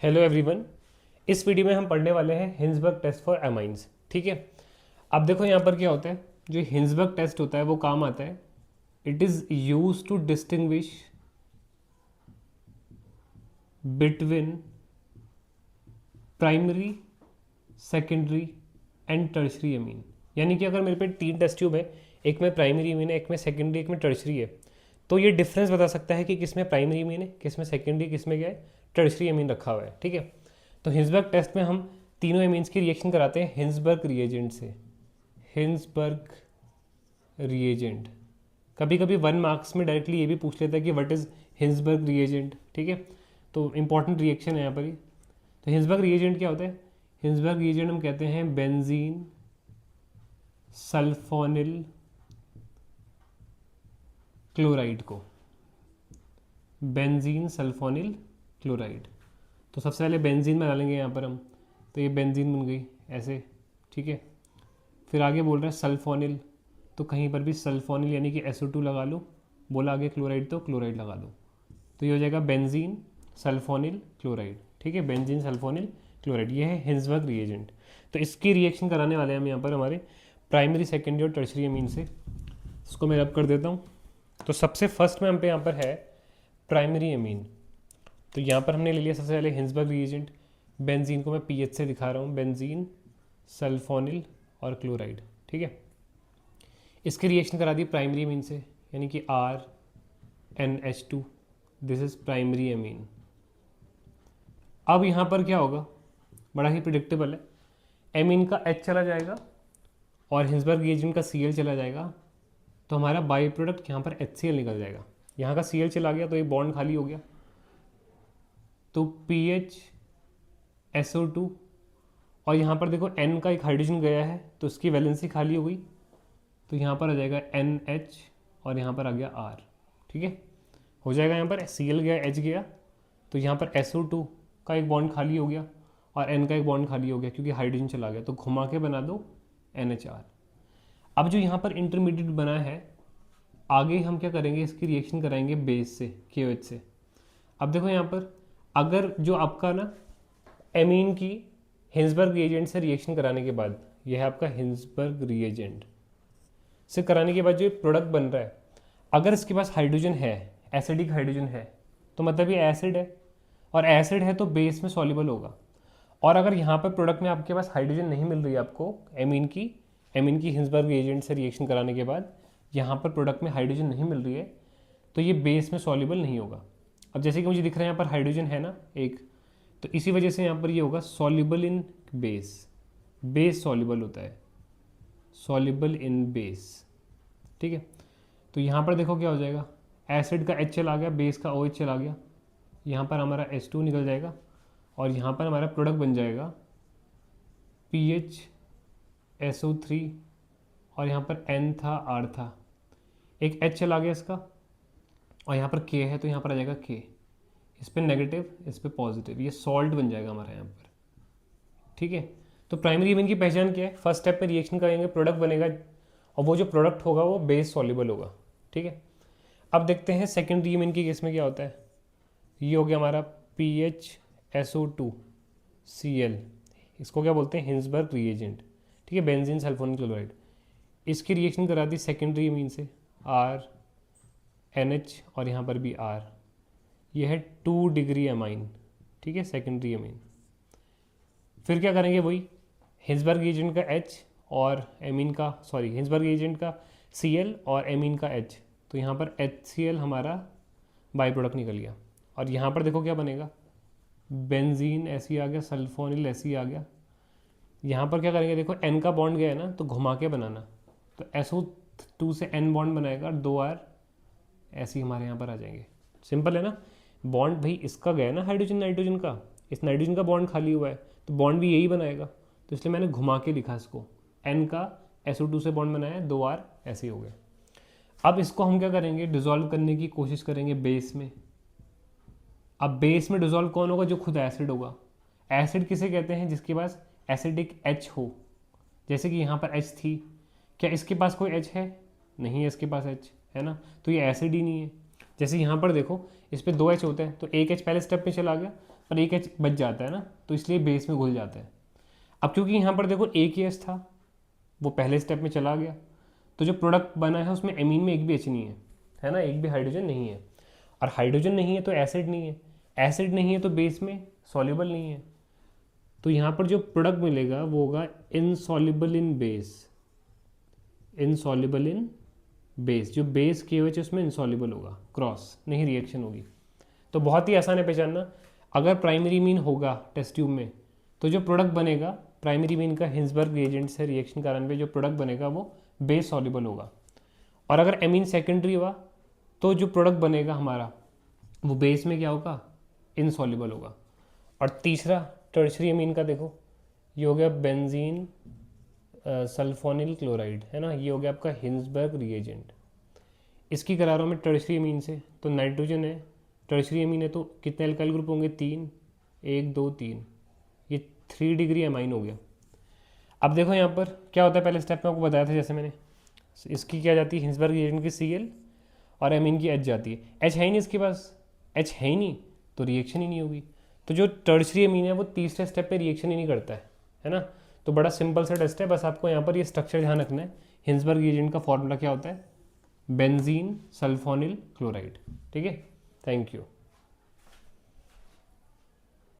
Hello everyone. इस video में हम पढ़ने वाले हैं हिंसबर्ग टेस्ट फॉर एमाइंस। ठीक है, अब देखो यहाँ पर क्या होता है। जो हिंसबर्ग टेस्ट होता है वो काम आता है। It is use to distinguish between primary, secondary and tertiary amine. यानी कि अगर मेरे पे 3 टेस्ट ट्यूब है, एक में प्राइमरी अमीन है, एक में सेकेंडरी, एक में टर्शरी है, तो ये डिफरेंस बता सकता है कि किस में प्राइमरी अमीन है, किस में सेकेंडरी, किस में क्या है टर्शरी अमीन रखा हुआ है। ठीक है, तो हिंसबर्ग टेस्ट में हम तीनों अमीन्स की रिएक्शन कराते हैं हिंसबर्ग रिएजेंट से। हिंसबर्ग रिएजेंट, कभी कभी 1 मार्क्स में डायरेक्टली ये भी पूछ लेता है कि व्हाट इज़ हिंसबर्ग रिएजेंट। ठीक है, तो इंपॉर्टेंट रिएक्शन है यहाँ पर ही। तो हिंसबर्ग रिएजेंट क्या होता है? हिंसबर्ग रिएजेंट हम कहते हैं बेंजीन सल्फोनिल क्लोराइड को। बेंजीन सल्फोनिल क्लोराइड, तो सबसे पहले बेंजीन बना लेंगे यहाँ पर हम। तो ये बेंजीन बन गई ऐसे। ठीक है, फिर आगे बोल रहे हैं सल्फोनिल, तो कहीं पर भी सल्फोनिल यानी कि SO2 लगा लो। बोला आगे क्लोराइड तो क्लोराइड लगा लो, तो ये हो जाएगा बेंजीन सल्फोनिल क्लोराइड। ठीक है, बेंजीन सल्फोनिल क्लोराइड, ये है हिंसबर्ग रिएजेंट। तो इसकी रिएक्शन कराने वाले हैं हम यहाँ पर हमारे प्राइमरी, सेकेंडरी और टर्शरी अमीन से। इसको मैं रब कर देता हूँ। तो सबसे फर्स्ट में हम पे यहाँ पर है प्राइमरी अमीन। तो यहाँ पर हमने ले लिया सबसे पहले हिंसबर्ग रिएजेंट। बेंजीन को मैं PH से दिखा रहा हूँ, बेंजीन सल्फोनिल और क्लोराइड। ठीक है, इसकी रिएक्शन करा दी प्राइमरी अमीन से, यानी कि RnH2, this is primary amine. अब यहाँ पर क्या होगा, बड़ा ही प्रिडिक्टेबल है। एमीन का H चला जाएगा और हिंसबर्ग रिएजेंट का Cl चला जाएगा, तो हमारा बाई प्रोडक्ट यहाँ पर HCl निकल जाएगा। यहाँ का Cl चला गया तो ये बॉन्ड खाली हो गया, तो PH SO2, और यहाँ पर देखो N का एक हाइड्रोजन गया है तो उसकी वैलेंसी खाली हो गई, तो यहाँ पर आ जाएगा NH और यहाँ पर आ गया R। ठीक है, हो जाएगा यहाँ पर Cl गया, H गया, तो यहाँ पर SO2 का एक बॉन्ड खाली हो गया और N का एक बॉन्ड खाली हो गया क्योंकि हाइड्रोजन चला गया, तो घुमा के बना दो NHR। अब जो यहाँ पर इंटरमीडिएट बना है, आगे हम क्या करेंगे, इसकी रिएक्शन कराएंगे बेस से, KOH से। अब देखो यहाँ पर अगर जो आपका ना एमीन की हिंसबर्ग रिएजेंट से रिएक्शन कराने के बाद, यह है आपका हिंसबर्ग रिएजेंट से कराने के बाद जो प्रोडक्ट बन रहा है, अगर इसके पास हाइड्रोजन है, एसिडिक हाइड्रोजन है, तो मतलब ये एसिड है, और एसिड है तो बेस में सॉल्युबल होगा। और अगर यहाँ पर प्रोडक्ट में आपके पास हाइड्रोजन नहीं मिल रही है आपको, एमीन की हिंसबर्ग रिएजेंट से रिएक्शन कराने के बाद यहाँ पर प्रोडक्ट में हाइड्रोजन नहीं मिल रही है, तो ये बेस में सॉल्युबल नहीं होगा। अब जैसे कि मुझे दिख रहा है यहाँ पर हाइड्रोजन है ना एक, तो इसी वजह से यहाँ पर ये होगा soluble in base. Base soluble होता है, सॉल्युबल इन बेस। ठीक है, तो यहाँ पर देखो क्या हो जाएगा, एसिड का H चला गया, बेस का OH चला गया, यहाँ पर हमारा H2 निकल जाएगा और यहाँ पर हमारा प्रोडक्ट बन जाएगा PH SO3 और यहाँ पर N था, R था, एक H चला गया इसका, और यहाँ पर K है तो यहाँ पर आ जाएगा K, इस पर नेगेटिव, इस पर पॉजिटिव, ये सॉल्ट बन जाएगा हमारा यहाँ पर। ठीक है, तो प्राइमरी अमीन की पहचान क्या है? फर्स्ट स्टेप में रिएक्शन करेंगे, प्रोडक्ट बनेगा, और वो जो प्रोडक्ट होगा वो बेस सॉल्युबल होगा। ठीक है, अब देखते हैं सेकेंडरी अमीन के केस में क्या होता है। ये हो गया हमारा PH SO2 Cl, इसको क्या बोलते हैं, हिंसबर्ग रिएजेंट। ठीक है, बेंजीन सल्फोनिल क्लोराइड, इसकी रिएक्शन करा दी सेकेंडरी अमीन से, RNH और यहाँ पर भी R, ये है 2 डिग्री अमाइन। ठीक है, सेकेंडरी अमीन। फिर क्या करेंगे, वही हिंसबर्ग रिएजेंट का H और एमीन का, सॉरी हिंसबर्ग रिएजेंट का Cl और एमीन का H, तो यहाँ पर HCl हमारा बाई प्रोडक्ट निकल गया, और यहाँ पर देखो क्या बनेगा, बेंजीन ऐसी आ गया, सल्फोनिल ऐसी आ गया। यहाँ पर क्या करेंगे, देखो N का बॉन्ड गया है ना, तो घुमा के बनाना, तो SO2 से N बॉन्ड बनाएगा, 2R ऐसे ही हमारे यहाँ पर आ जाएंगे। सिंपल है ना, बॉन्ड भाई इसका गया ना हाइड्रोजन नाइट्रोजन का, इस नाइट्रोजन का बॉन्ड खाली हुआ है तो बॉन्ड भी यही बनाएगा, तो इसलिए मैंने घुमा के लिखा इसको, N का SO2 से बॉन्ड बनाया, 2R ऐसे ही हो गए। अब इसको हम क्या करेंगे, डिजोल्व करने की कोशिश करेंगे बेस में। अब बेस में डिजोल्व कौन होगा, जो खुद एसिड होगा। एसिड किसे कहते हैं, जिसके पास एसिडिक H हो, जैसे कि यहाँ पर H थी, क्या इसके पास कोई H है? नहीं है इसके पास H, है ना, तो ये एसिड ही नहीं है। जैसे यहाँ पर देखो, इस पर 2 H होते हैं, तो एक H पहले स्टेप में चला गया, और एक H बच जाता है ना, तो इसलिए बेस में घुल जाता है। अब क्योंकि यहाँ पर देखो एक ही H था, वो पहले स्टेप में चला गया, तो जो प्रोडक्ट बना है उसमें एमीन में एक भी H नहीं है ना, एक भी हाइड्रोजन नहीं है। और हाइड्रोजन नहीं है तो एसिड नहीं है, एसिड नहीं है तो बेस में सॉल्युबल नहीं है। तो यहाँ पर जो प्रोडक्ट मिलेगा वो होगा insoluble in base, insoluble in base. जो बेस KOH है उसमें इनसॉल्युबल होगा, क्रॉस नहीं रिएक्शन होगी। तो बहुत ही आसान है पहचानना। अगर प्राइमरी मीन होगा टेस्ट ट्यूब में तो जो प्रोडक्ट बनेगा प्राइमरी मीन का हिंसबर्ग रिएजेंट से रिएक्शन कारण पे जो प्रोडक्ट बनेगा वो बेस सॉल्युबल होगा। और अगर एमीन सेकेंडरी हुआ तो जो प्रोडक्ट बनेगा हमारा वो बेस में क्या होगा, इनसॉल्युबल होगा। और तीसरा टर्शरी एमीन का देखो, ये हो गया बेंजीन सल्फोनिल क्लोराइड, है ना, ये हो गया आपका हिंसबर्ग रिएजेंट। इसकी करा रहा हूँ मैं टर्शरी एमीन से, तो नाइट्रोजन है, टर्शरी एमीन है तो कितने अल्काइल ग्रुप होंगे, 3, 1 2 3, ये 3 डिग्री एमाइन हो गया। अब देखो यहाँ पर क्या होता है, पहले स्टेप में आपको बताया था जैसे मैंने, इसकी क्या जाती है हिंसबर्ग रिएजेंट की Cl और एमीन की H जाती है। H है ही नहीं इसके पास, H है ही नहीं तो रिएक्शन ही नहीं होगी। तो जो टर्शरी एमीन है वो तीसरे स्टेप पे रिएक्शन ही नहीं करता है ना। तो बड़ा सिंपल सा टेस्ट है, बस आपको यहाँ पर ये स्ट्रक्चर ध्यान रखना है। हिंसबर्ग रिएजेंट का फॉर्मूला क्या होता है, बेंजीन सल्फोनिल क्लोराइड। ठीक है, थैंक यू।